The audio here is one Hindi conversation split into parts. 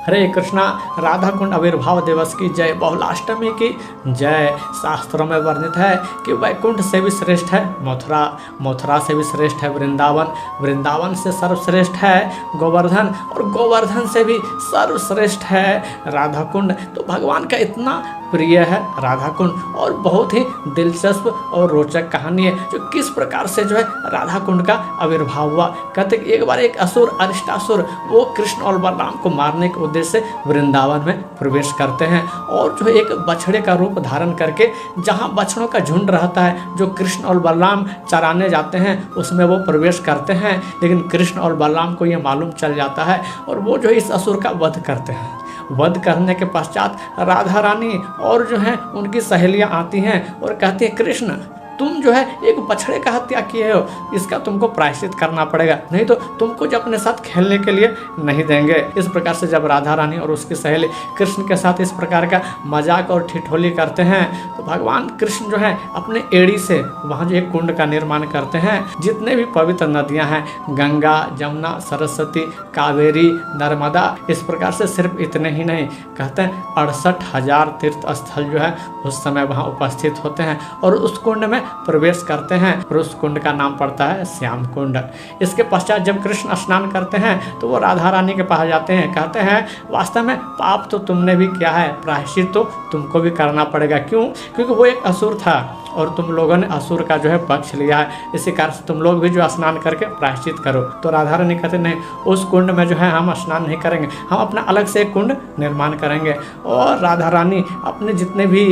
हरे कृष्णा। राधा कुंड आविर्भाव दिवस की जय। बहुलाष्टमी की जय। शास्त्रों में वर्णित है कि वैकुंठ से भी श्रेष्ठ है मथुरा, मथुरा से भी श्रेष्ठ है वृंदावन, वृंदावन से सर्वश्रेष्ठ है गोवर्धन, और गोवर्धन से भी सर्वश्रेष्ठ है राधा कुंड। तो भगवान का इतना प्रिय है राधा कुंड, और बहुत ही दिलचस्प और रोचक कहानी है जो किस प्रकार से जो है राधा कुंड का आविर्भाव हुआ। कहते कि एक बार एक असुर अरिष्टासुर वो कृष्ण और बलराम को मारने के उद्देश्य से वृंदावन में प्रवेश करते हैं, और जो एक बछड़े का रूप धारण करके जहाँ बछड़ों का झुंड रहता है जो कृष्ण और बलराम चराने जाते हैं उसमें वो प्रवेश करते हैं। लेकिन कृष्ण और बलराम को ये मालूम चल जाता है और वो जो इस असुर का वध करते हैं। वध करने के पश्चात राधा रानी और जो है उनकी सहेलियां आती हैं और कहती है कृष्ण तुम जो है एक बछड़े का हत्या किए हो, इसका तुमको प्रायश्चित करना पड़ेगा, नहीं तो तुमको जो अपने साथ खेलने के लिए नहीं देंगे। इस प्रकार से जब राधा रानी और उसकी सहेली कृष्ण के साथ इस प्रकार का मजाक और ठिठोली करते हैं तो भगवान कृष्ण जो है अपने एड़ी से वहाँ जो एक कुंड का निर्माण करते हैं। जितने भी पवित्र नदियाँ हैं गंगा, जमुना, सरस्वती, कावेरी, नर्मदा, इस प्रकार से सिर्फ इतने ही नहीं, कहते हैं 68,000 तीर्थ स्थल जो है उस समय वहाँ उपस्थित होते हैं और उस कुंड में प्रवेश करते हैं, और उस कुंड का नाम पड़ता है श्याम कुंड। इसके पश्चात जब कृष्ण स्नान करते हैं तो वो राधा रानी के पास जाते हैं, कहते हैं वास्तव में पाप तो तुमने भी किया है, प्रायश्चित तो तुमको भी करना पड़ेगा। क्यों? क्योंकि वो एक असुर था और तुम लोगों ने असुर का जो है पक्ष लिया है, इसी कारण से तुम लोग भी जो स्नान करके प्रायश्चित करो। तो राधा रानी कहते नहीं, उस कुंड में जो है हम स्नान नहीं करेंगे, हम अपना अलग से एक कुंड निर्माण करेंगे। और राधा रानी अपने जितने भी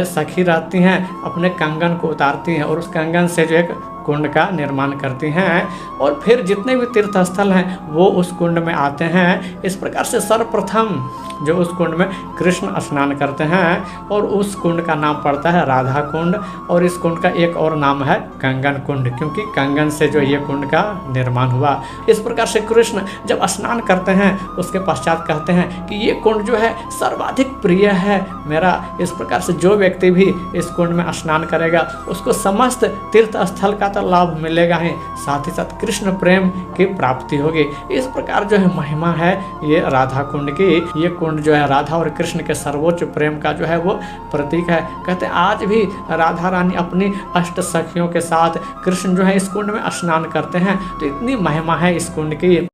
सखी रहती हैं अपने कंगन को उतारती हैं और उस कंगन से जो एक कुंड का निर्माण करती हैं, और फिर जितने भी तीर्थ स्थल हैं वो उस कुंड में आते हैं। इस प्रकार से सर्वप्रथम जो उस कुंड में कृष्ण स्नान करते हैं और उस कुंड का नाम पड़ता है राधा कुंड, और इस कुंड का एक और नाम है कंगन कुंड, क्योंकि कंगन से जो ये कुंड का निर्माण हुआ। इस प्रकार से कृष्ण जब स्नान करते हैं उसके पश्चात कहते हैं कि ये कुंड जो है सर्वाधिक प्रिय है मेरा। इस प्रकार से जो व्यक्ति भी इस कुंड में स्नान करेगा उसको समस्त तीर्थ स्थल का तो लाभ मिलेगा ही, साथ ही साथ कृष्ण प्रेम की प्राप्ति होगी। इस प्रकार जो है महिमा है ये राधा कुंड की। ये कुंड जो है राधा और कृष्ण के सर्वोच्च प्रेम का जो है वो प्रतीक है। कहते हैं आज भी राधा रानी अपनी अष्ट सखियों के साथ कृष्ण जो है इस कुंड में स्नान करते हैं, तो इतनी महिमा है इस कुंड की।